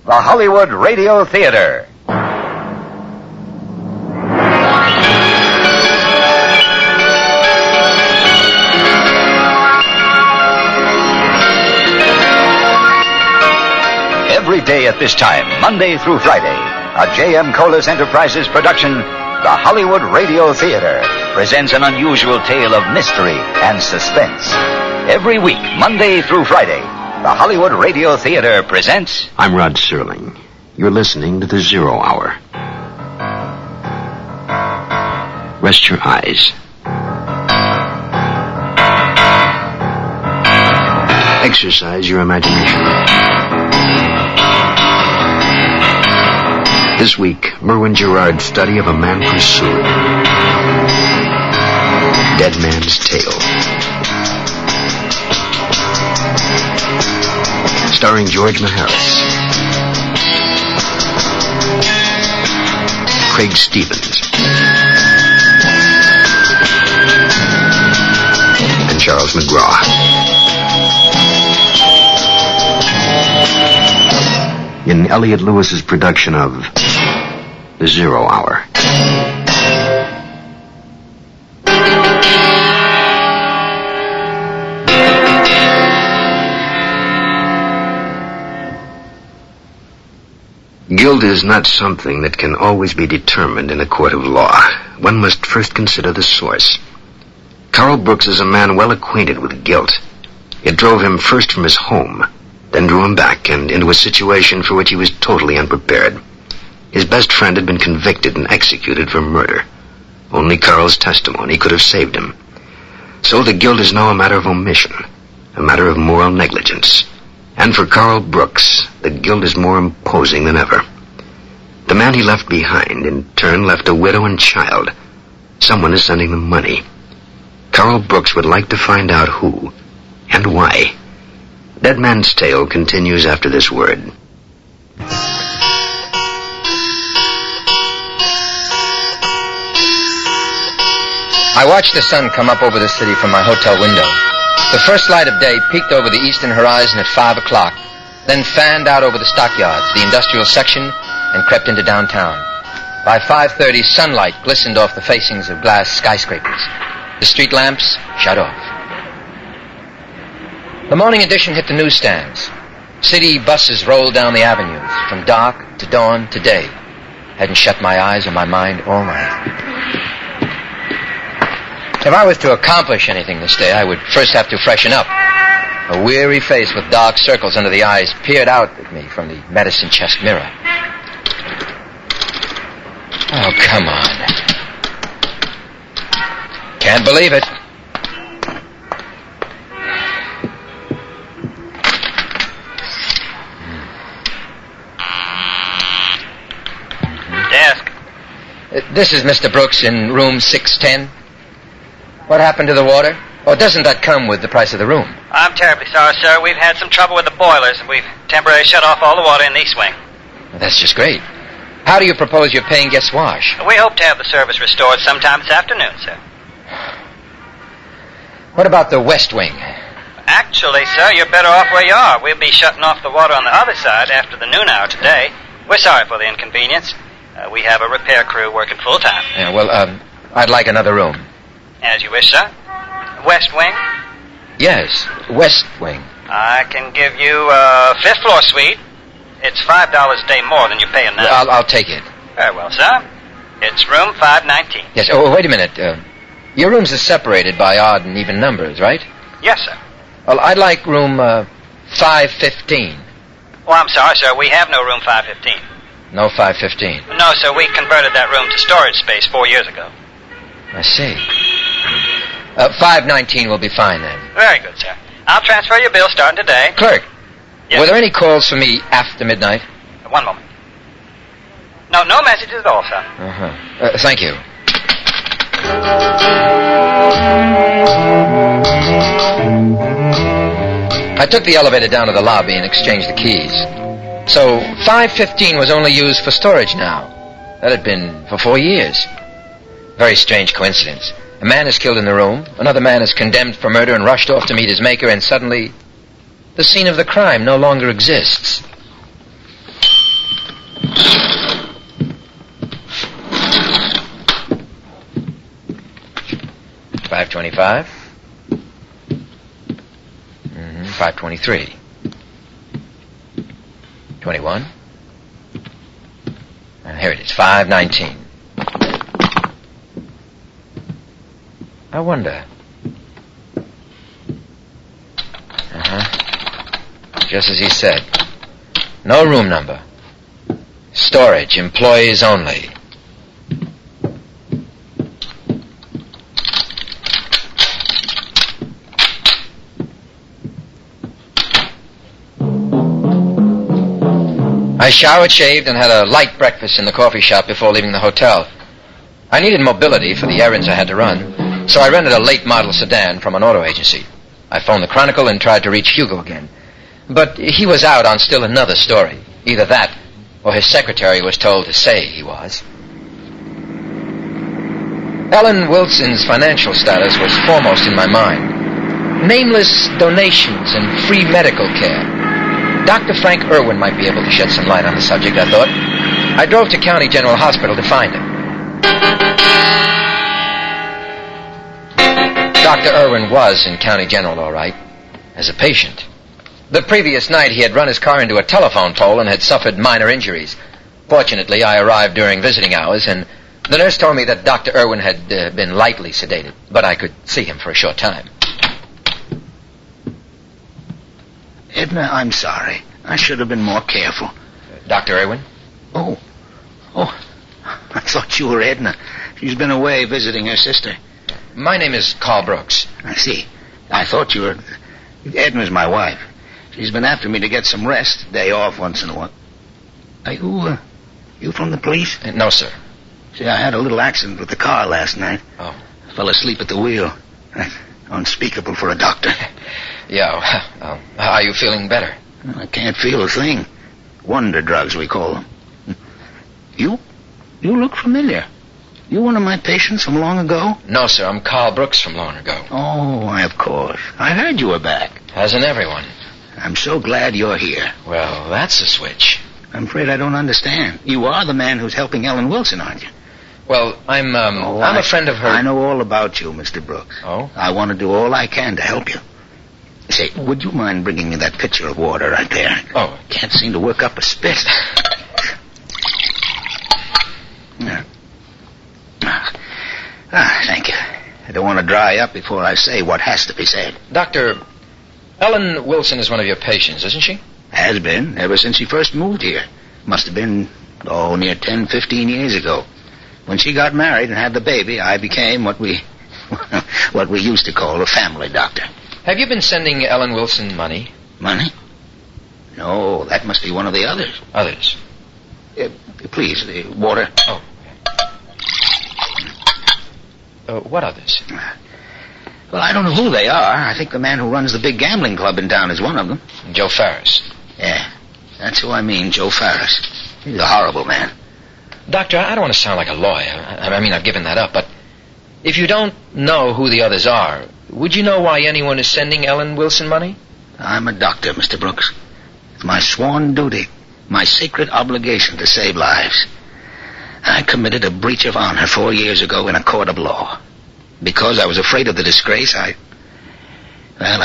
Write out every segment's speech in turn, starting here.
the Hollywood Radio Theater. Every day at this time, Monday through Friday, a J.M. Colas Enterprises production, the Hollywood Radio Theater, presents an unusual tale of mystery and suspense. Every week, Monday through Friday, the Hollywood Radio Theater presents... I'm Rod Serling. You're listening to the Zero Hour. Rest your eyes. Exercise your imagination. This week, Merwin Gerard's study of a man pursued. Dead Man's Tale. Starring George Maharis. Craig Stevens. And Charles McGraw. In Elliot Lewis's production of The Zero Hour. Guilt is not something that can always be determined in a court of law. One must first consider the source. Carl Brooks is a man well acquainted with guilt. It drove him first from his home, then drew him back and into a situation for which he was totally unprepared. His best friend had been convicted and executed for murder. Only Carl's testimony could have saved him. So the guilt is now a matter of omission, a matter of moral negligence. And for Carl Brooks, the guilt is more imposing than ever. The man he left behind, in turn, left a widow and child. Someone is sending them money. Carl Brooks would like to find out who and why. Dead Man's Tale continues after this word. I watched the sun come up over the city from my hotel window. The first light of day peeked over the eastern horizon at 5 o'clock, then fanned out over the stockyards, the industrial section, and crept into downtown. By 5:30, sunlight glistened off the facings of glass skyscrapers. The street lamps shut off. The morning edition hit the newsstands. City buses rolled down the avenues, from dark to dawn to day. Hadn't shut my eyes or my mind all night. If I was to accomplish anything this day, I would first have to freshen up. A weary face with dark circles under the eyes peered out at me from the medicine chest mirror. Oh, come on. Can't believe it. Desk. This is Mr. Brooks in room 610. What happened to the water? Or doesn't that come with the price of the room? I'm terribly sorry, sir. We've had some trouble with the boilers, and we've temporarily shut off all the water in the east wing. Well, that's just great. How do you propose your paying guests wash? We hope to have the service restored sometime this afternoon, sir. What about the west wing? Actually, sir, you're better off where you are. We'll be shutting off the water on the other side after the noon hour today. We're sorry for the inconvenience. We have a repair crew working full time. Yeah, well, I'd like another room. As you wish, sir. West wing? Yes, west wing. I can give you a fifth floor suite. It's $5 a day more than you're paying now. Well, I'll take it. Very well, sir. It's room 519. Yes, oh, wait a minute. Your rooms are separated by odd and even numbers, right? Yes, sir. Well, I'd like room 515. Oh, I'm sorry, sir. We have no room 515. No 515. No, sir. We converted that room to storage space 4 years ago. I see. 519 will be fine, then. Very good, sir. I'll transfer your bill starting today. Clerk, yes, were there any calls for me after midnight? One moment. No messages at all, sir. Uh-huh. Thank you. I took the elevator down to the lobby and exchanged the keys. So 515 was only used for storage now. That had been for 4 years. Very strange coincidence. A man is killed in the room, another man is condemned for murder and rushed off to meet his maker, and suddenly the scene of the crime no longer exists. 525. 523. 21. Here it is, 519. I wonder. Just as he said. No room number. Storage, employees only. I showered, shaved, and had a light breakfast in the coffee shop before leaving the hotel. I needed mobility for the errands I had to run, so I rented a late model sedan from an auto agency. I phoned the Chronicle and tried to reach Hugo again. But he was out on still another story. Either that, or his secretary was told to say he was. Ellen Wilson's financial status was foremost in my mind. Nameless donations and free medical care. Dr. Frank Irwin might be able to shed some light on the subject, I thought. I drove to County General Hospital to find him. Dr. Irwin was in County General, all right, as a patient. The previous night, he had run his car into a telephone pole and had suffered minor injuries. Fortunately, I arrived during visiting hours, and the nurse told me that Dr. Irwin had been lightly sedated, but I could see him for a short time. Edna, I'm sorry. I should have been more careful. Dr. Irwin? Oh, I thought you were Edna. She's been away visiting her sister. My name is Carl Brooks. I see. I thought you were... Edna's my wife. She's been after me to get some rest, day off once in a while. Are you from the police? No, sir. See, I had a little accident with the car last night. Oh. Fell asleep at the wheel. Unspeakable for a doctor. Yeah, how are you feeling better? I can't feel a thing. Wonder drugs, we call them. You look familiar. You one of my patients from long ago? No, sir, I'm Carl Brooks from long ago. Oh, why, of course. I heard you were back. Hasn't everyone? I'm so glad you're here. Well, that's a switch. I'm afraid I don't understand. You are the man who's helping Ellen Wilson, aren't you? Well, I'm a friend of her. I know all about you, Mr. Brooks. Oh? I want to do all I can to help you. Say, would you mind bringing me that pitcher of water right there? Oh. Can't seem to work up a spit. Thank you. I don't want to dry up before I say what has to be said. Doctor, Ellen Wilson is one of your patients, isn't she? Has been, ever since she first moved here. Must have been, near 10, 15 years ago. When she got married and had the baby, I became what we used to call a family doctor. Have you been sending Ellen Wilson money? Money? No, that must be one of the others. Others? Please, the water. Oh. What others? Well, I don't know who they are. I think the man who runs the big gambling club in town is one of them. Joe Farris. Yeah, that's who I mean, Joe Farris. He's a horrible man. Doctor, I don't want to sound like a lawyer. I mean, I've given that up, but if you don't know who the others are, would you know why anyone is sending Ellen Wilson money? I'm a doctor, Mr. Brooks. It's my sworn duty, my sacred obligation to save lives. I committed a breach of honor 4 years ago in a court of law. Because I was afraid of the disgrace, I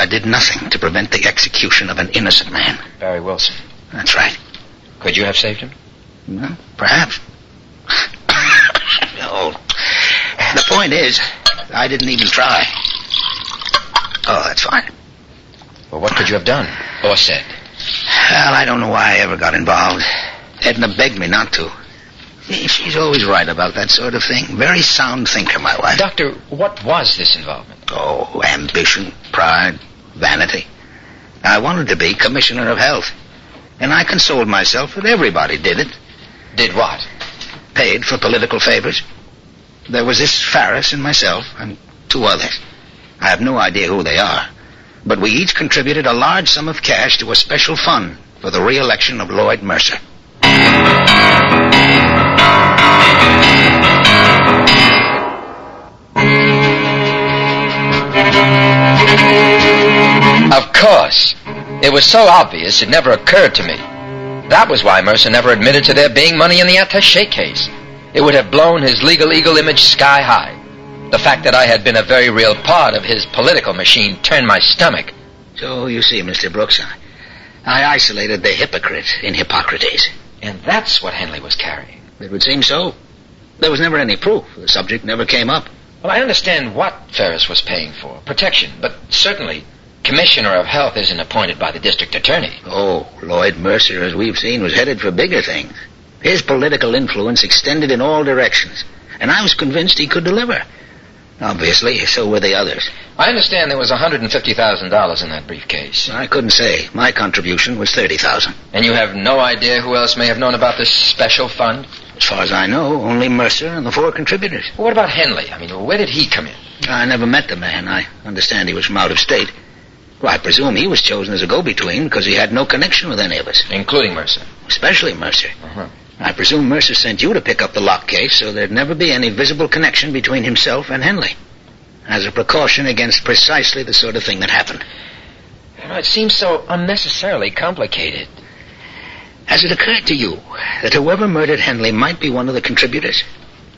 did nothing to prevent the execution of an innocent man. Barry Wilson. That's right. Could you have saved him? Well, perhaps. No. The point is, I didn't even try. Oh, that's fine. Well, what could you have done? Or said? Well, I don't know why I ever got involved. Edna begged me not to. She's always right about that sort of thing. Very sound thinker, my wife. Doctor, what was this involvement? Oh, ambition, pride, vanity. I wanted to be Commissioner of Health. And I consoled myself that everybody did it. Did what? Paid for political favors. There was this Farris and myself, and 2 others. I have no idea who they are. But we each contributed a large sum of cash to a special fund for the re-election of Lloyd Mercer. Of course. It was so obvious it never occurred to me. That was why Mercer never admitted to there being money in the attaché case. It would have blown his legal eagle image sky high. The fact that I had been a very real part of his political machine turned my stomach. So, you see, Mr. Brooks, I isolated the hypocrite in Hippocrates. And that's what Henley was carrying. It would seem so. There was never any proof. The subject never came up. Well, I understand what Ferris was paying for, protection, but certainly Commissioner of Health isn't appointed by the district attorney. Oh, Lloyd Mercer, as we've seen, was headed for bigger things. His political influence extended in all directions, and I was convinced he could deliver. Obviously, so were the others. I understand there was $150,000 in that briefcase. I couldn't say. My contribution was $30,000. And you have no idea who else may have known about this special fund? As far as I know, only Mercer and the 4 contributors. Well, what about Henley? I mean, where did he come in? I never met the man. I understand he was from out of state. Well, I presume he was chosen as a go-between because he had no connection with any of us. Including Mercer? Especially Mercer. Uh-huh. I presume Mercer sent you to pick up the lock case so there'd never be any visible connection between himself and Henley, as a precaution against precisely the sort of thing that happened. You know, it seems so unnecessarily complicated. Has it occurred to you that whoever murdered Henley might be one of the contributors?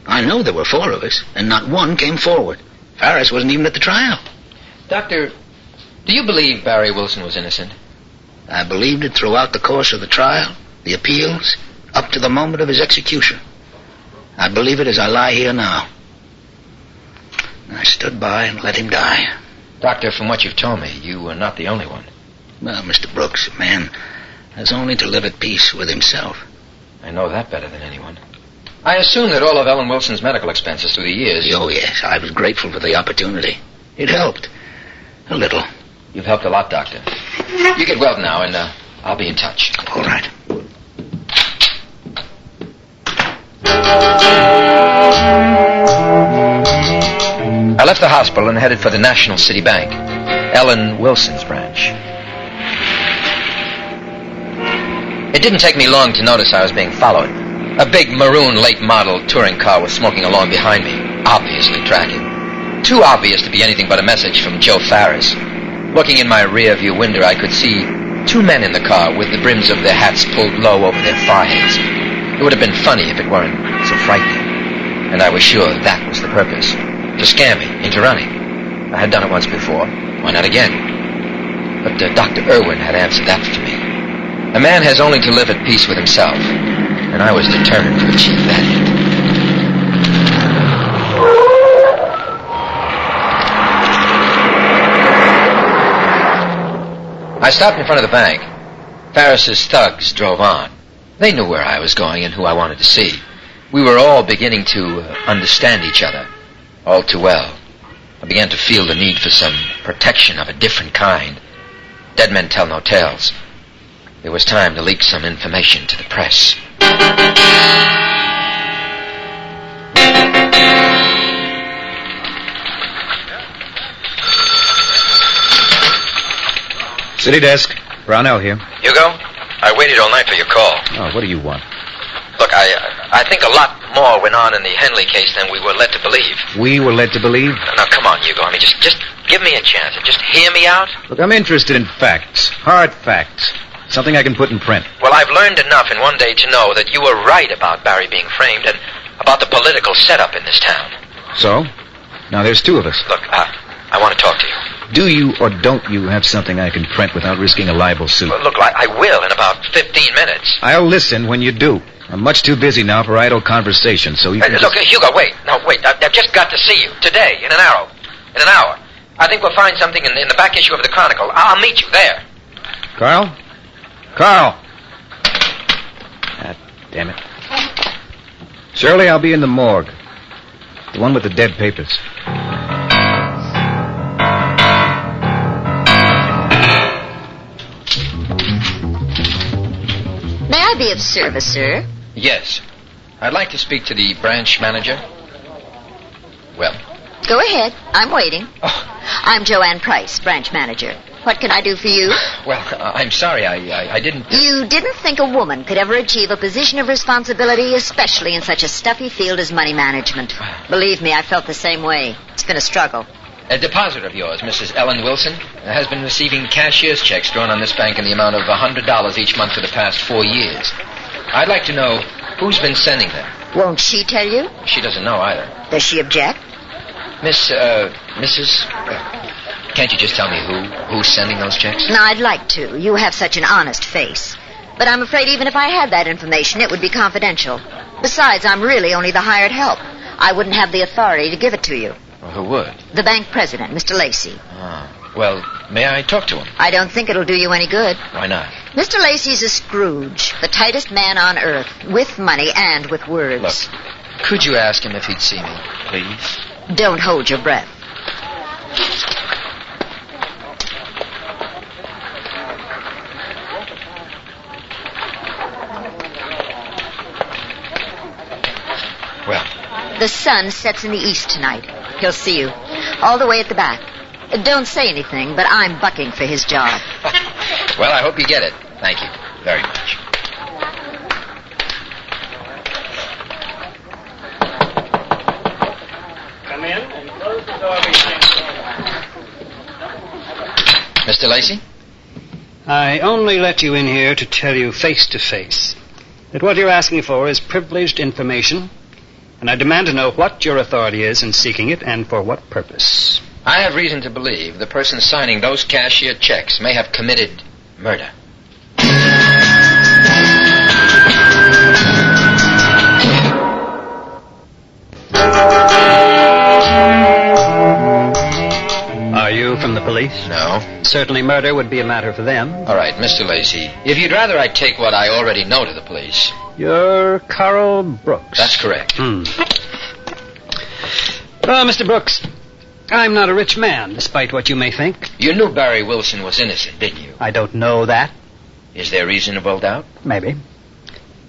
I know there were 4 of us, and not one came forward. Ferris wasn't even at the trial. Doctor, do you believe Barry Wilson was innocent? I believed it throughout the course of the trial, the appeals, up to the moment of his execution. I believe it as I lie here now. I stood by and let him die. Doctor, from what you've told me, you were not the only one. Well, Mr. Brooks, a man has only to live at peace with himself. I know that better than anyone. I assume that all of Ellen Wilson's medical expenses through the years... Oh, yes, I was grateful for the opportunity. It helped. A little. You've helped a lot, Doctor. You get well now, and I'll be in touch. All right. I left the hospital and headed for the National City Bank, Ellen Wilson's branch. It didn't take me long to notice I was being followed. A big maroon late model touring car was smoking along behind me, obviously tracking. Too obvious to be anything but a message from Joe Ferris. Looking in my rear view window, I could see 2 men in the car with the brims of their hats pulled low over their foreheads. It would have been funny if it weren't so frightening. And I was sure that was the purpose. To scare me into running. I had done it once before. Why not again? But Dr. Irwin had answered that for me. A man has only to live at peace with himself. And I was determined to achieve that end. I stopped in front of the bank. Ferris's thugs drove on. They knew where I was going and who I wanted to see. We were all beginning to understand each other all too well. I began to feel the need for some protection of a different kind. Dead men tell no tales. It was time to leak some information to the press. City desk. Brownell here. Hugo, I waited all night for your call. Oh, what do you want? Look, I think a lot more went on in the Henley case than we were led to believe. We were led to believe? Now, come on, Hugo. I mean, just give me a chance and just hear me out. Look, I'm interested in facts. Hard facts. Something I can put in print. Well, I've learned enough in one day to know that you were right about Barry being framed and about the political setup in this town. So? Now there's 2 of us. Look, I want to talk to you. Do you or don't you have something I can print without risking a libel suit? Well, look, I will in about 15 minutes. I'll listen when you do. I'm much too busy now for idle conversation, so you can Look, Hugo, wait. No, wait. I've just got to see you. Today, in an hour. I think we'll find something in the back issue of the Chronicle. I'll meet you there. Carl? Carl! Ah, damn it. Shirley, I'll be in the morgue. The one with the dead papers. May I be of service, sir? Yes. I'd like to speak to the branch manager. Well? Go ahead. I'm waiting. Oh. I'm Joanne Price, branch manager. What can I do for you? Well, I'm sorry. I didn't... You didn't think a woman could ever achieve a position of responsibility, especially in such a stuffy field as money management. Believe me, I felt the same way. It's been a struggle. A depositor of yours, Mrs. Ellen Wilson, has been receiving cashier's checks drawn on this bank in the amount of $100 each month for the past 4 years. I'd like to know who's been sending them. Won't she tell you? She doesn't know either. Does she object? Mrs. Can't you just tell me who's sending those checks? No, I'd like to. You have such an honest face. But I'm afraid even if I had that information, it would be confidential. Besides, I'm really only the hired help. I wouldn't have the authority to give it to you. Well, who would? The bank president, Mr. Lacey. Well, may I talk to him? I don't think it'll do you any good. Why not? Mr. Lacey's a Scrooge, the tightest man on earth, with money and with words. Look, could you ask him if he'd see me, please? Don't hold your breath. Well? The sun sets in the east tonight. He'll see you. All the way at the back. Don't say anything, but I'm bucking for his job. Well, I hope you get it. Thank you very much. Come in and close the door behind you. Mr. Lacey? I only let you in here to tell you face to face that what you're asking for is privileged information, and I demand to know what your authority is in seeking it and for what purpose. I have reason to believe the person signing those cashier checks may have committed murder. Are you from the police? No. Certainly murder would be a matter for them. All right, Mr. Lacey, if you'd rather I take what I already know to the police. You're Carl Brooks. That's correct. Well, Mr. Brooks, I'm not a rich man, despite what you may think. You knew Barry Wilson was innocent, didn't you? I don't know that. Is there reasonable doubt? Maybe.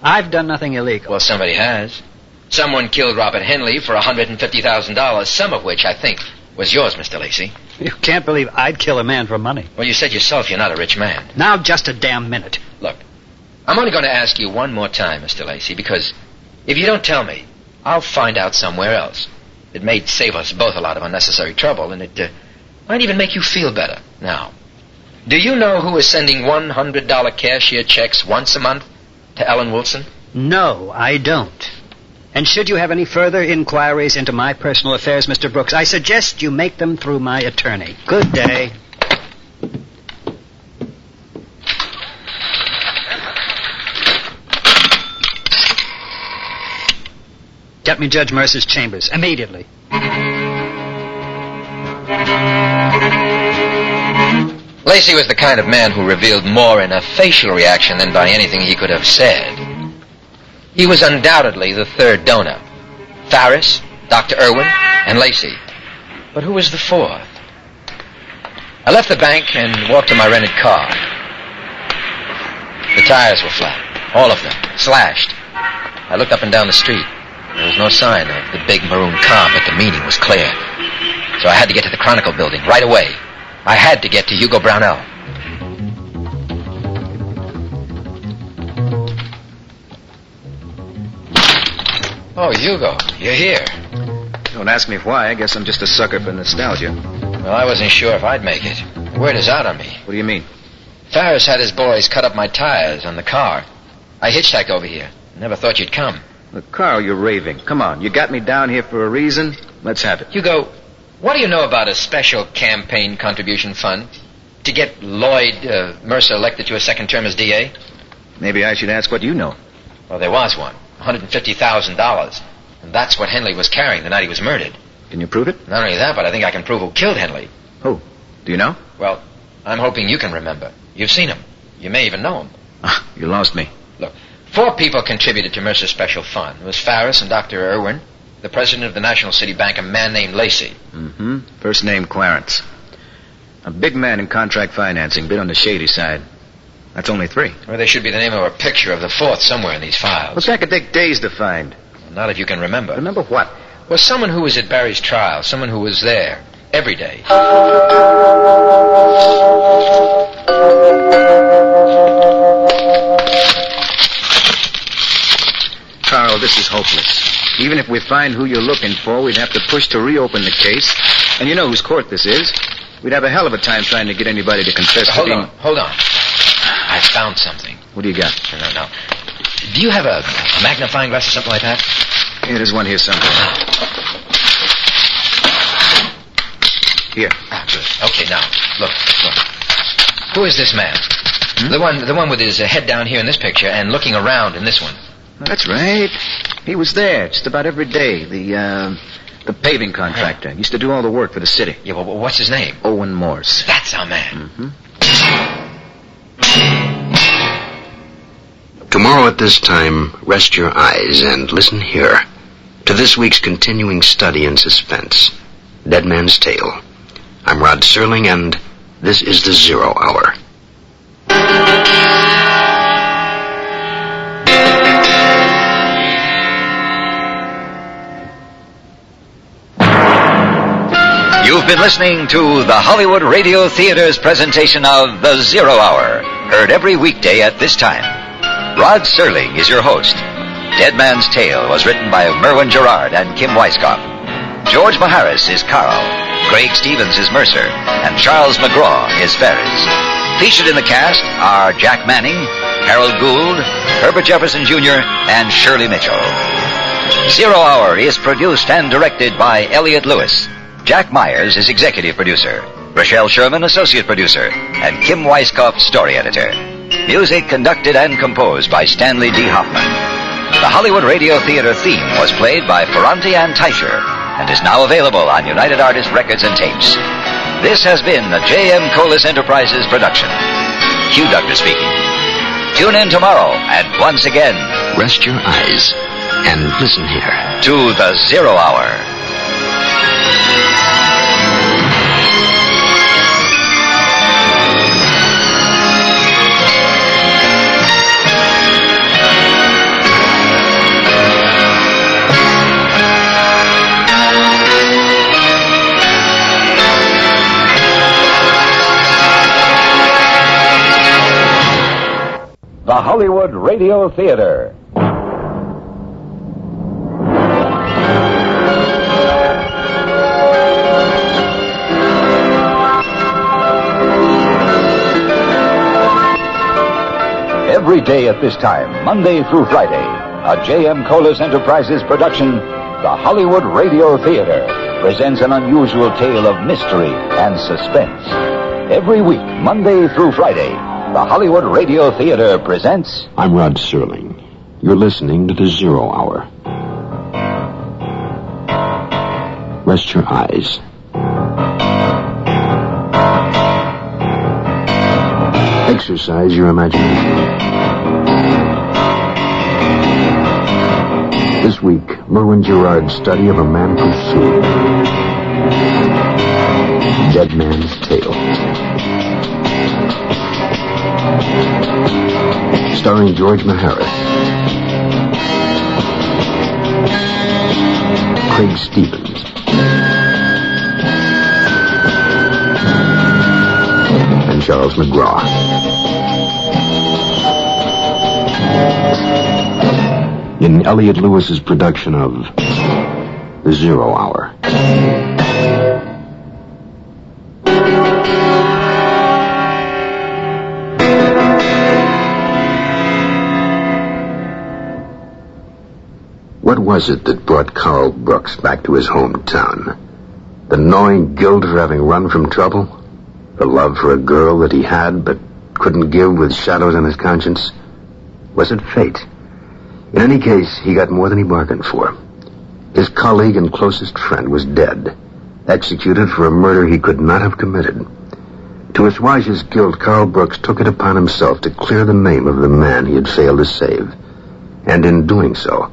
I've done nothing illegal. Well, somebody has. Someone killed Robert Henley for $150,000, some of which, I think, was yours, Mr. Lacey. You can't believe I'd kill a man for money. Well, you said yourself you're not a rich man. Now, just a damn minute. Look, I'm only going to ask you one more time, Mr. Lacey, because if you don't tell me, I'll find out somewhere else. It may save us both a lot of unnecessary trouble, and it might even make you feel better. Now, do you know who is sending $100 cashier checks once a month to Ellen Wilson? No, I don't. And should you have any further inquiries into my personal affairs, Mr. Brooks, I suggest you make them through my attorney. Good day. Get me Judge Mercer's chambers, immediately. Lacey was the kind of man who revealed more in a facial reaction than by anything he could have said. He was undoubtedly the third donor. Farris, Dr. Irwin, and Lacey. But who was the fourth? I left the bank and walked to my rented car. The tires were flat. All of them. Slashed. I looked up and down the street. There was no sign of the big maroon car, but the meaning was clear. So I had to get to the Chronicle building right away. I had to get to Hugo Brownell. Oh, Hugo, you're here. Don't ask me why. I guess I'm just a sucker for nostalgia. Well, I wasn't sure if I'd make it. Word is out on me. What do you mean? Farris had his boys cut up my tires on the car. I hitchhiked over here. Never thought you'd come. Look, Carl, you're raving. Come on, you got me down here for a reason. Let's have it. Hugo, what do you know about a special campaign contribution fund to get Lloyd Mercer elected to a second term as DA? Maybe I should ask what you know. Well, there was one. $150,000. And that's what Henley was carrying the night he was murdered. Can you prove it? Not only that, but I think I can prove who killed Henley. Who? Do you know? Well, I'm hoping you can remember. You've seen him. You may even know him. You lost me. Look, 4 people contributed to Mercer's special fund. It was Farris and Dr. Irwin, the president of the National City Bank, a man named Lacey. Mm-hmm. First name Clarence. A big man in contract financing, bit on the shady side. That's only 3. Well, there should be the name or a picture of the 4th somewhere in these files. Well, that could take days to find. Well, not if you can remember. Remember what? Well, someone who was at Barry's trial, someone who was there every day. Carl, this is hopeless. Even if we find who you're looking for, we'd have to push to reopen the case. And you know whose court this is. We'd have a hell of a time trying to get anybody to confess to being... Hold on. I found something. What do you got? No. Do you have a magnifying glass or something like that? Yeah, there's one here somewhere. Here. Good. Okay, now, look. Who is this man? The one with his head down here in this picture and looking around in this one. That's right. He was there just about every day. The paving contractor. Used to do all the work for the city. Yeah, well, what's his name? Owen Morse. That's our man. Mm-hmm. Tomorrow at this time, rest your eyes and listen here to this week's continuing study in suspense, Dead Man's Tale. I'm Rod Serling, and this is the Zero Hour. You've been listening to the Hollywood Radio Theater's presentation of The Zero Hour, heard every weekday at this time. Rod Serling is your host. Dead Man's Tale was written by Merwin Gerard and Kim Weiskopf. George Maharis is Carl, Craig Stevens is Mercer, and Charles McGraw is Ferris. Featured in the cast are Jack Manning, Harold Gould, Herbert Jefferson Jr., and Shirley Mitchell. Zero Hour is produced and directed by Elliot Lewis. Jack Myers is executive producer, Rochelle Sherman associate producer, and Kim Weiskopf story editor. Music conducted and composed by Stanley D. Hoffman. The Hollywood Radio Theater theme was played by Ferranti and Teicher and is now available on United Artists Records and Tapes. This has been a J.M. Colas Enterprises production. Hugh Doctor speaking. Tune in tomorrow, and once again, Rest your eyes and listen here to the Zero Hour. The Hollywood Radio Theater. Every day at this time, Monday through Friday, a J.M. Colas Enterprises production, the Hollywood Radio Theater presents an unusual tale of mystery and suspense. Every week, Monday through Friday, the Hollywood Radio Theater presents... I'm Rod Serling. You're listening to the Zero Hour. Rest your eyes. Exercise your imagination. This week, Merwin Gerard's study of a man pursued. Dead Man's Tale. Starring George Maharis, Craig Stevens, and Charles McGraw. In Elliot Lewis's production of The Zero Hour. What was it that brought Carl Brooks back to his hometown? The gnawing guilt of having run from trouble? The love for a girl that he had but couldn't give with shadows on his conscience? Was it fate? In any case, he got more than he bargained for. His colleague and closest friend was dead, executed for a murder he could not have committed. To assuage his guilt, Carl Brooks took it upon himself to clear the name of the man he had failed to save. And in doing so,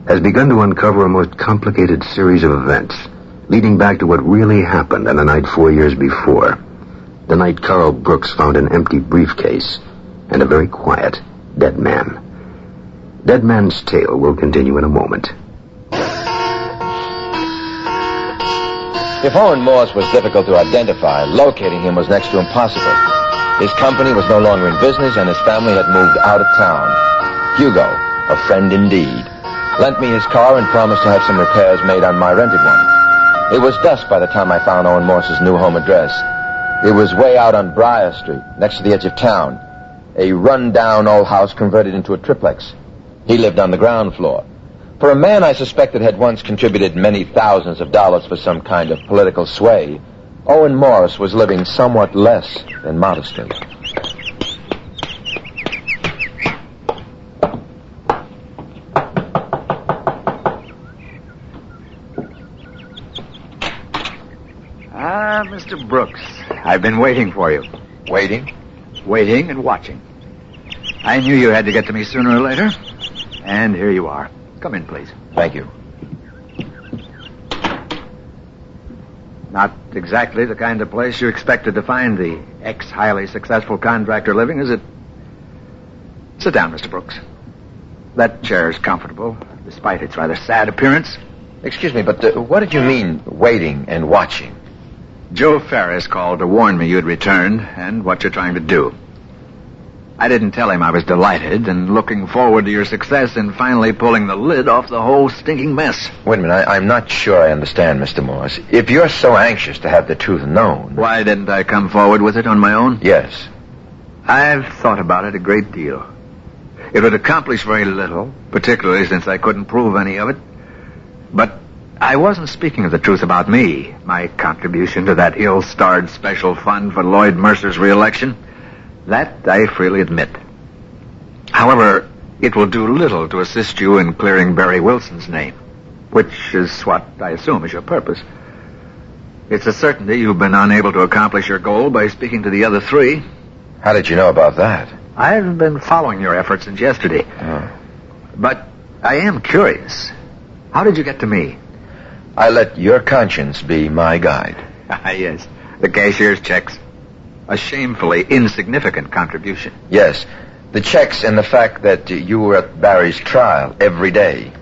has begun to uncover a most complicated series of events, leading back to what really happened on the night 4 years before. The night Carl Brooks found an empty briefcase and a very quiet, dead man. Dead Man's Tale will continue in a moment. If Owen Morse was difficult to identify, locating him was next to impossible. His company was no longer in business, and his family had moved out of town. Hugo, a friend indeed, lent me his car and promised to have some repairs made on my rented one. It was dusk by the time I found Owen Morse's new home address. It was way out on Briar Street, next to the edge of town. A run-down old house converted into a triplex. He lived on the ground floor. For a man I suspected had once contributed many thousands of dollars for some kind of political sway, Owen Morris was living somewhat less than modestly. Ah, Mr. Brooks, I've been waiting for you. Waiting? Waiting and watching. I knew you had to get to me sooner or later. And here you are. Come in, please. Thank you. Not exactly the kind of place you expected to find the ex-highly successful contractor living, is it? Sit down, Mr. Brooks. That chair is comfortable, despite its rather sad appearance. Excuse me, but what did you mean, waiting and watching? Joe Ferris called to warn me you'd returned and what you're trying to do. I didn't tell him I was delighted and looking forward to your success in finally pulling the lid off the whole stinking mess. Wait a minute, I'm not sure I understand, Mr. Morris. If you're so anxious to have the truth known... Why didn't I come forward with it on my own? Yes. I've thought about it a great deal. It would accomplish very little, particularly since I couldn't prove any of it. But I wasn't speaking of the truth about me, my contribution to that ill-starred special fund for Lloyd Mercer's re-election. That I freely admit. However, it will do little to assist you in clearing Barry Wilson's name, which is what I assume is your purpose. It's a certainty you've been unable to accomplish your goal by speaking to the other three. How did you know about that? I've been following your efforts since yesterday. Oh. But I am curious. How did you get to me? I let your conscience be my guide. Yes, the cashier's checks. A shamefully insignificant contribution. Yes, the checks and the fact that you were at Barry's trial every day.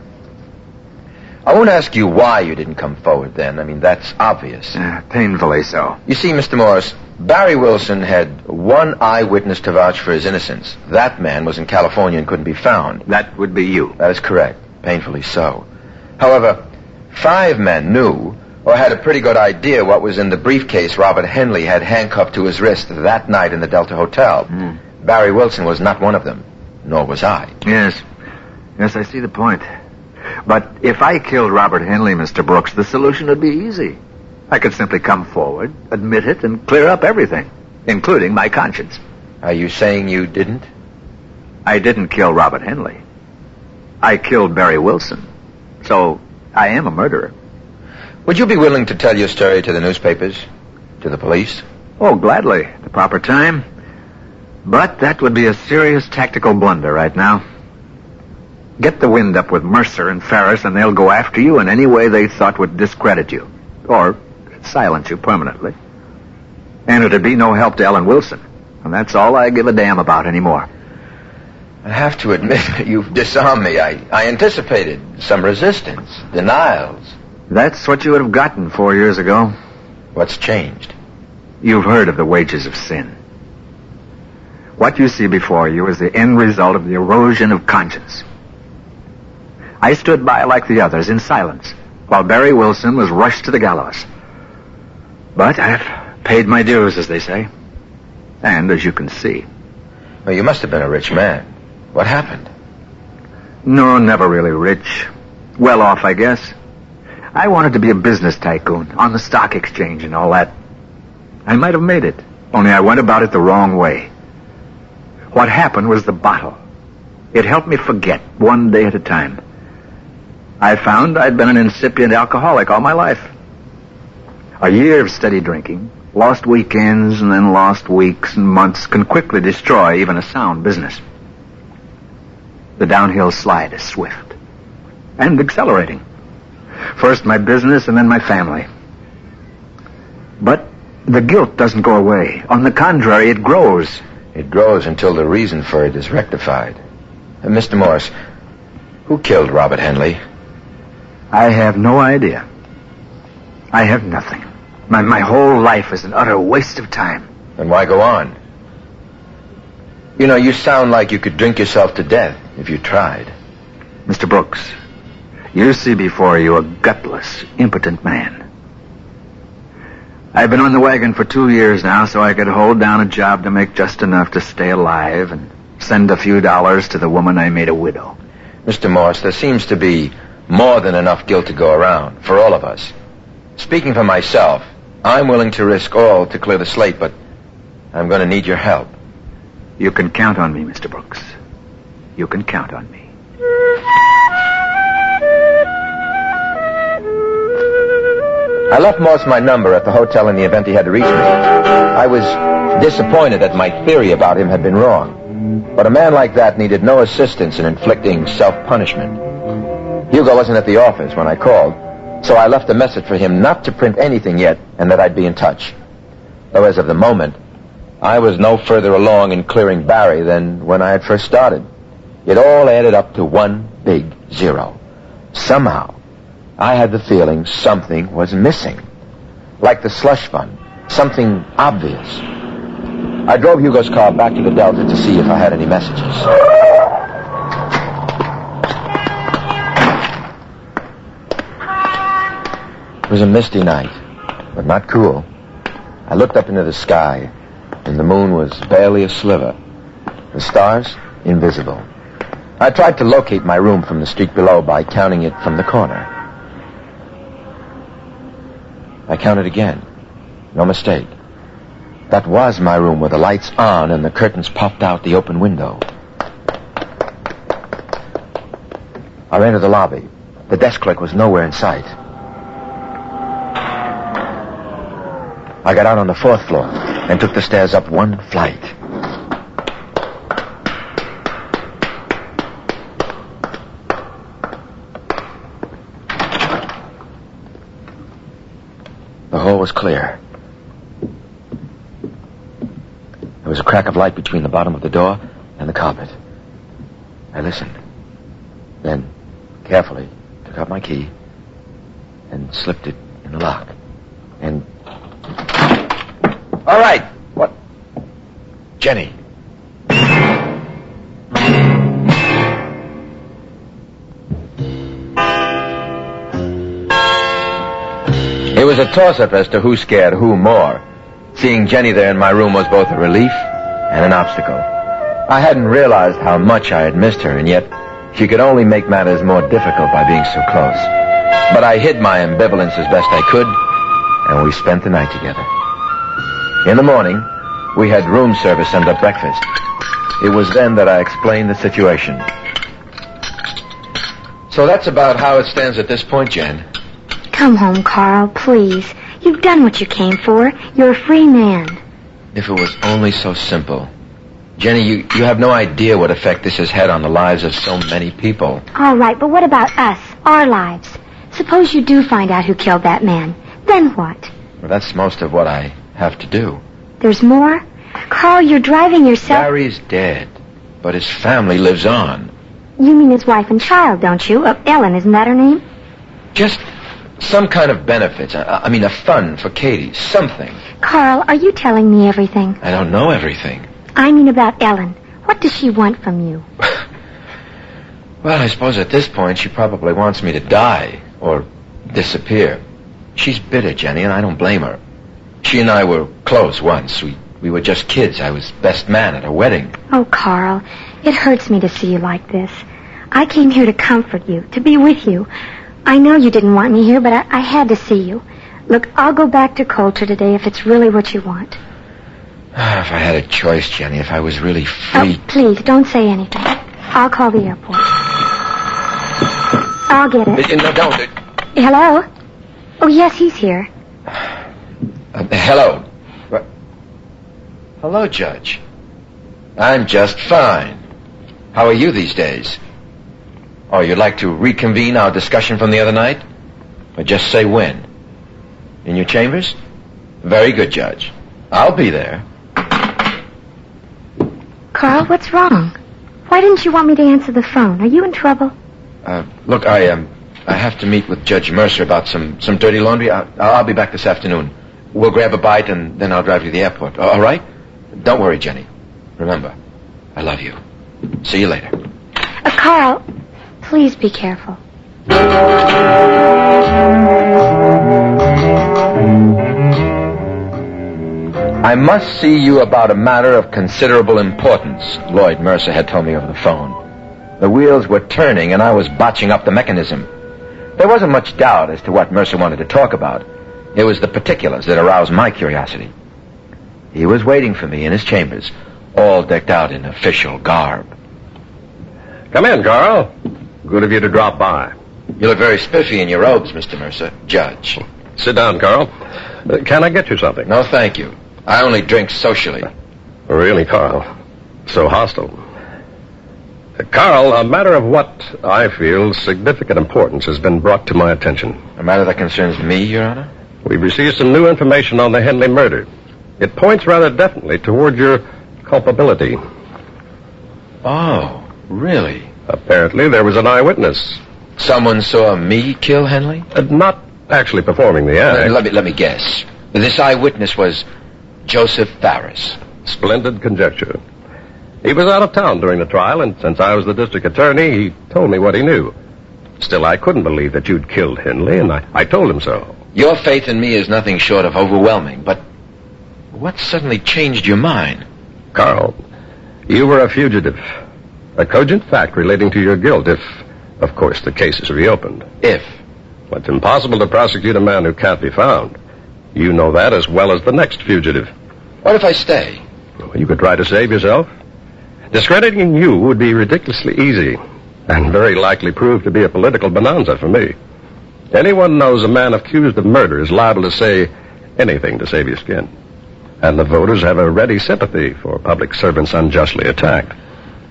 I won't ask you why you didn't come forward then. I mean, that's obvious. Painfully so. You see, Mr. Morris, Barry Wilson had one eyewitness to vouch for his innocence. That man was in California and couldn't be found. That would be you. That is correct. Painfully so. However, 5 men knew or had a pretty good idea what was in the briefcase Robert Henley had handcuffed to his wrist that night in the Delta Hotel. Barry Wilson was not one of them, nor was I. Yes, I see the point. But if I killed Robert Henley, Mr. Brooks, the solution would be easy. I could simply come forward, admit it, and clear up everything, including my conscience. Are you saying you didn't? I didn't kill Robert Henley. I killed Barry Wilson. So I am a murderer. Would you be willing to tell your story to the newspapers? To the police? Oh, gladly. At the proper time. But that would be a serious tactical blunder right now. Get the wind up with Mercer and Ferris, and they'll go after you in any way they thought would discredit you. Or silence you permanently. And it'd be no help to Ellen Wilson. And that's all I give a damn about anymore. I have to admit, you've disarmed me. I anticipated some resistance, denials. That's what you would have gotten 4 years ago. What's changed? You've heard of the wages of sin. What you see before you is the end result of the erosion of conscience. I stood by like the others in silence while Barry Wilson was rushed to the gallows. But I've paid my dues, as they say. And as you can see. Well, you must have been a rich man. What happened? No, never really rich. Well off, I guess. I wanted to be a business tycoon on the stock exchange and all that. I might have made it, only I went about it the wrong way. What happened was the bottle. It helped me forget, one day at a time. I found I'd been an incipient alcoholic all my life. A year of steady drinking, lost weekends, and then lost weeks and months can quickly destroy even a sound business. The downhill slide is swift and accelerating. First my business and then my family. But the guilt doesn't go away. On the contrary, it grows. It grows until the reason for it is rectified. Mr. Morris, who killed Robert Henley? I have no idea. I have nothing. My whole life is an utter waste of time. Then why go on? You know, you sound like you could drink yourself to death if you tried. Mr. Brooks, you see before you a gutless, impotent man. I've been on the wagon for 2 years now, so I could hold down a job to make just enough to stay alive and send a few dollars to the woman I made a widow. Mr. Morris, there seems to be more than enough guilt to go around for all of us. Speaking for myself, I'm willing to risk all to clear the slate, but I'm going to need your help. You can count on me, Mr. Brooks. You can count on me. I left Morse my number at the hotel in the event he had to reach me. I was disappointed that my theory about him had been wrong. But a man like that needed no assistance in inflicting self-punishment. Hugo wasn't at the office when I called, so I left a message for him not to print anything yet and that I'd be in touch. Though as of the moment, I was no further along in clearing Barry than when I had first started. It all added up to one big zero. Somehow, I had the feeling something was missing. Like the slush fund. Something obvious. I drove Hugo's car back to the Delta to see if I had any messages. It was a misty night, but not cool. I looked up into the sky, and the moon was barely a sliver. The stars, invisible. I tried to locate my room from the street below by counting it from the corner. I counted again. No mistake. That was my room with the lights on and the curtains popped out the open window. I ran to the lobby. The desk clerk was nowhere in sight. I got out on the 4th floor and took the stairs up one flight. The hall was clear. There was a crack of light between the bottom of the door and the carpet. I listened. Then, carefully, took out my key and slipped it in the lock. And... All right! What? Jenny. It was a toss-up as to who scared who more. Seeing Jenny there in my room was both a relief and an obstacle. I hadn't realized how much I had missed her, and yet she could only make matters more difficult by being so close. But I hid my ambivalence as best I could, and we spent the night together. In the morning, we had room service and a breakfast. It was then that I explained the situation. So that's about how it stands at this point, Jen. Come home, Carl, please. You've done what you came for. You're a free man. If it was only so simple. Jenny, you have no idea what effect this has had on the lives of so many people. All right, but what about us, our lives? Suppose you do find out who killed that man. Then what? Well, that's most of what I have to do. There's more? Carl, you're driving yourself... Barry's dead, but his family lives on. You mean his wife and child, don't you? Ellen, isn't that her name? Just some kind of benefits. I mean, a fund for Katie. Something. Carl, are you telling me everything? I don't know everything. I mean about Ellen. What does she want from you? Well, I suppose at this point she probably wants me to die or disappear. She's bitter, Jenny, and I don't blame her. She and I were close once. We were just kids. I was best man at her wedding. Oh, Carl, it hurts me to see you like this. I came here to comfort you, to be with you. I know you didn't want me here, but I had to see you. Look, I'll go back to Coulter today if it's really what you want. If I had a choice, Jenny, if I was really free... Oh, please, don't say anything. I'll call the airport. I'll get it. No, don't. Hello? Oh, yes, he's here. Hello. Hello, Judge. I'm just fine. How are you these days? Oh, you'd like to reconvene our discussion from the other night? Or just say when? In your chambers? Very good, Judge. I'll be there. Carl, what's wrong? Why didn't you want me to answer the phone? Are you in trouble? Look, I have to meet with Judge Mercer about some dirty laundry. I'll be back this afternoon. We'll grab a bite, and then I'll drive you to the airport. All right? Don't worry, Jenny. Remember, I love you. See you later. Carl, please be careful. I must see you about a matter of considerable importance, Lloyd Mercer had told me over the phone. The wheels were turning, and I was botching up the mechanism. There wasn't much doubt as to what Mercer wanted to talk about. It was the particulars that aroused my curiosity. He was waiting for me in his chambers, all decked out in official garb. Come in, Carl. Good of you to drop by. You look very spiffy in your robes, Mr. Mercer. Judge. Sit down, Carl. Can I get you something? No, thank you. I only drink socially. Really, Carl? So hostile. Carl, a matter of what I feel significant importance has been brought to my attention. A matter that concerns me, Your Honor? We've received some new information on the Henley murder. It points rather definitely toward your culpability. Oh, really? Apparently there was an eyewitness. Someone saw me kill Henley? Not actually performing the act. Let me guess. This eyewitness was Joseph Farris. Splendid conjecture. He was out of town during the trial, and since I was the district attorney, he told me what he knew. Still, I couldn't believe that you'd killed Henley, and I told him so. Your faith in me is nothing short of overwhelming, but what suddenly changed your mind? Carl, you were a fugitive. A cogent fact relating to your guilt if, of course, the case is reopened. If? Well, it's impossible to prosecute a man who can't be found. You know that as well as the next fugitive. What if I stay? Well, you could try to save yourself. Discrediting you would be ridiculously easy, and very likely prove to be a political bonanza for me. Anyone knows a man accused of murder is liable to say anything to save your skin. And the voters have a ready sympathy for public servants unjustly attacked.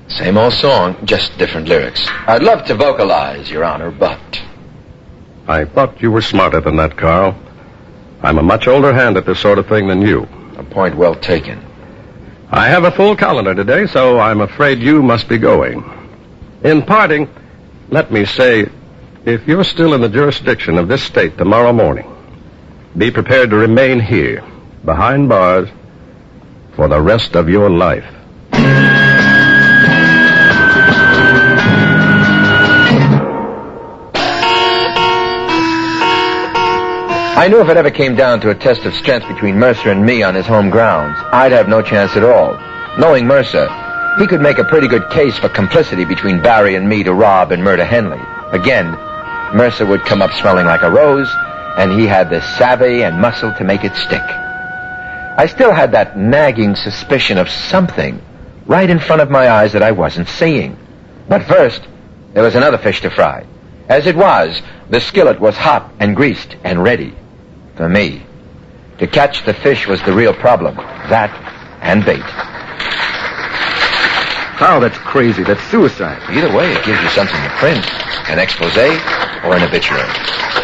Same old song, just different lyrics. I'd love to vocalize, Your Honor, but... I thought you were smarter than that, Carl. I'm a much older hand at this sort of thing than you. A point well taken. I have a full calendar today, so I'm afraid you must be going. In parting, let me say, if you're still in the jurisdiction of this state tomorrow morning, be prepared to remain here, behind bars, for the rest of your life. I knew if it ever came down to a test of strength between Mercer and me on his home grounds, I'd have no chance at all. Knowing Mercer, he could make a pretty good case for complicity between Barry and me to rob and murder Henley. Again, Mercer would come up smelling like a rose, and he had the savvy and muscle to make it stick. I still had that nagging suspicion of something right in front of my eyes that I wasn't seeing. But first, there was another fish to fry. As it was, the skillet was hot and greased and ready. For me, to catch the fish was the real problem. That and bait. Carl, that's crazy. That's suicide. Either way, it gives you something to print. An expose or an obituary.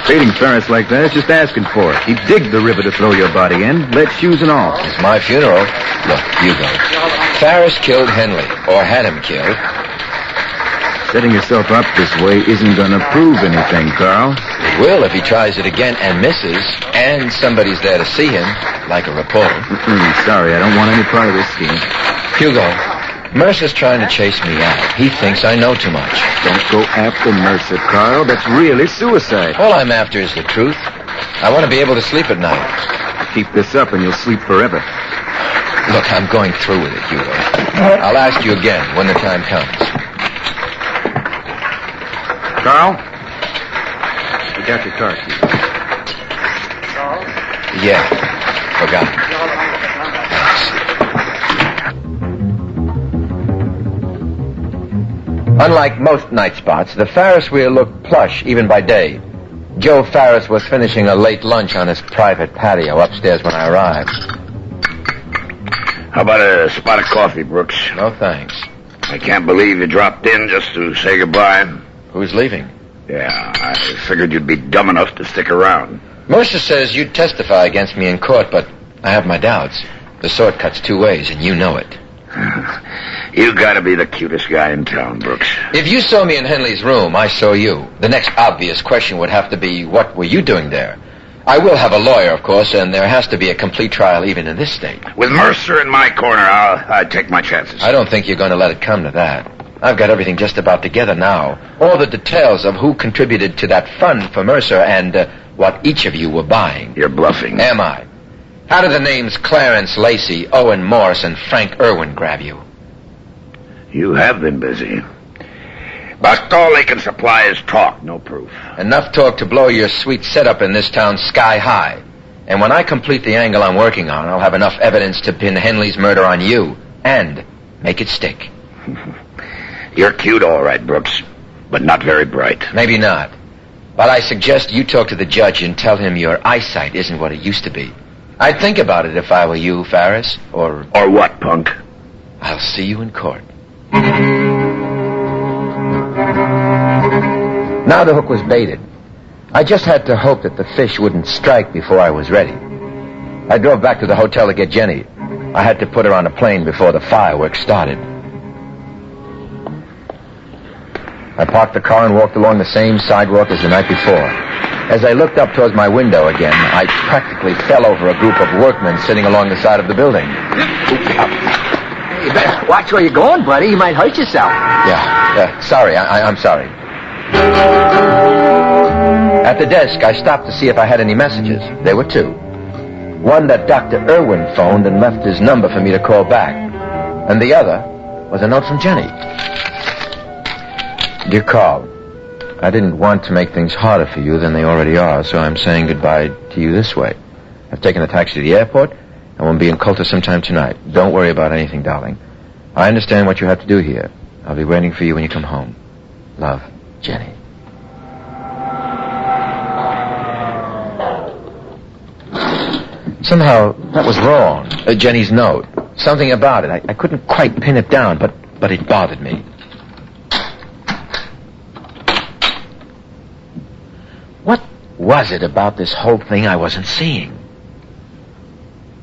Baiting Ferris like that is just asking for it. He digged the river to throw your body in, lead shoes and all. It's my funeral. Look, you go. Ferris killed Henley, or had him killed. Setting yourself up this way isn't going to prove anything, Carl. It will if he tries it again and misses, and somebody's there to see him, like a reporter. Sorry, I don't want any part of this scheme. Hugo, Mercer's trying to chase me out. He thinks I know too much. Don't go after Mercer, Carl. That's really suicide. All I'm after is the truth. I want to be able to sleep at night. Keep this up and you'll sleep forever. Look, I'm going through with it, Hugo. I'll ask you again when the time comes. Carl? You got your car keys. Yeah, forgot it. Thanks. Unlike most night spots, the Ferris wheel looked plush even by day. Joe Ferris was finishing a late lunch on his private patio upstairs when I arrived. How about a spot of coffee, Brooks? No, thanks. I can't believe you dropped in just to say goodbye. Who's leaving? Yeah, I figured you'd be dumb enough to stick around. Mercer says you'd testify against me in court, but I have my doubts. The sword cuts two ways, and you know it. You gotta be the cutest guy in town, Brooks. If you saw me in Henley's room, I saw you. The next obvious question would have to be, what were you doing there? I will have a lawyer, of course, and there has to be a complete trial even in this state. With Mercer in my corner, I'd take my chances. I don't think you're going to let it come to that. I've got everything just about together now. All the details of who contributed to that fund for Mercer and what each of you were buying. You're bluffing. Am I? How do the names Clarence Lacey, Owen Morse, and Frank Irwin grab you? You have been busy. But all they can supply is talk, no proof. Enough talk to blow your sweet setup in this town sky high. And when I complete the angle I'm working on, I'll have enough evidence to pin Henley's murder on you and make it stick. You're cute, all right, Brooks, but not very bright. Maybe not. But I suggest you talk to the judge and tell him your eyesight isn't what it used to be. I'd think about it if I were you, Ferris, or... Or what, punk? I'll see you in court. Now the hook was baited. I just had to hope that the fish wouldn't strike before I was ready. I drove back to the hotel to get Jenny. I had to put her on a plane before the fireworks started. I parked the car and walked along the same sidewalk as the night before. As I looked up towards my window again, I practically fell over a group of workmen sitting along the side of the building. You better watch where you're going, buddy. You might hurt yourself. Sorry. I'm sorry. At the desk, I stopped to see if I had any messages. There were two. One that Dr. Irwin phoned and left his number for me to call back. And the other was a note from Jenny. Dear Carl, I didn't want to make things harder for you than they already are, so I'm saying goodbye to you this way. I've taken a taxi to the airport and will be in Colter sometime tonight. Don't worry about anything, darling. I understand what you have to do here. I'll be waiting for you when you come home. Love, Jenny. Somehow, that was wrong. Jenny's note. Something about it. I couldn't quite pin it down, but it bothered me. What was it about this whole thing I wasn't seeing?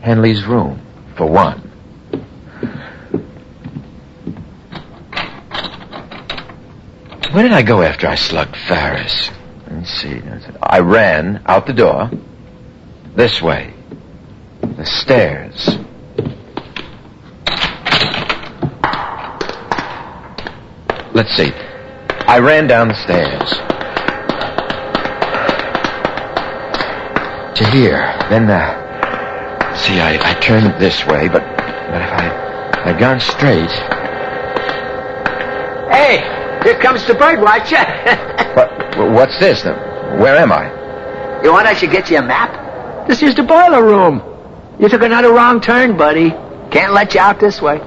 Henley's room, for one. Where did I go after I slugged Ferris? Let me see. I ran out the door. This way. The stairs. Let's see. I ran down the stairs. To here. Then, I turned this way, but if I'd gone straight... Hey, here comes the bird watcher. What's this? Where am I? You want I should get you a map? This is the boiler room. You took another wrong turn, buddy. Can't let you out this way.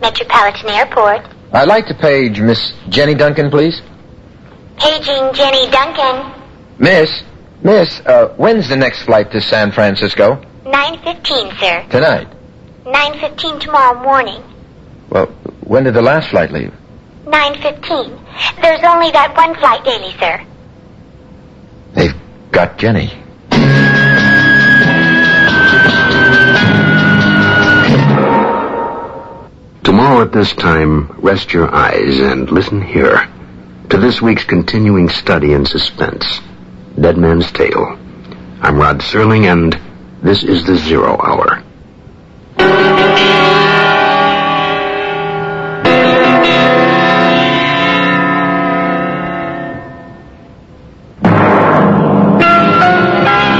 Metropolitan Airport. I'd like to page Miss Jenny Duncan, please. Paging Jenny Duncan. Miss, when's the next flight to San Francisco? 9:15, sir. Tonight? 9:15 tomorrow morning. Well, when did the last flight leave? 9:15. There's only that one flight daily, sir. They've got Jenny. Tomorrow at this time, rest your eyes and listen here to this week's continuing study in suspense, Dead Man's Tale. I'm Rod Serling, and this is the Zero Hour.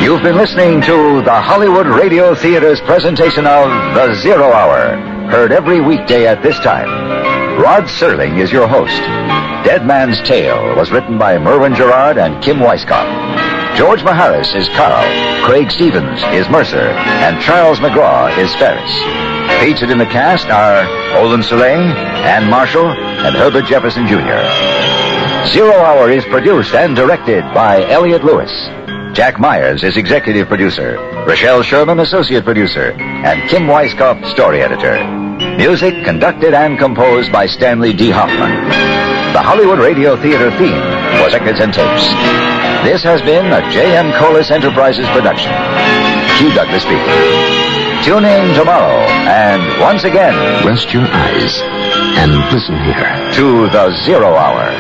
You've been listening to the Hollywood Radio Theater's presentation of The Zero Hour, heard every weekday at this time. Rod Serling is your host. Dead Man's Tale was written by Merwin Gerard and Kim Weisskopf. George Maharis is Carl, Craig Stevens is Mercer, and Charles McGraw is Ferris. Featured in the cast are Olin Soleil, Ann Marshall, and Herbert Jefferson Jr. Zero Hour is produced and directed by Elliot Lewis. Jack Myers is executive producer, Rochelle Sherman associate producer, and Kim Weisskopf story editor. Music conducted and composed by Stanley D. Hoffman. The Hollywood Radio Theater theme was Records and Tapes. This has been a J.M. Colas Enterprises production. Hugh Douglas speaking. Tune in tomorrow, and once again, rest your eyes and listen here to the Zero Hour.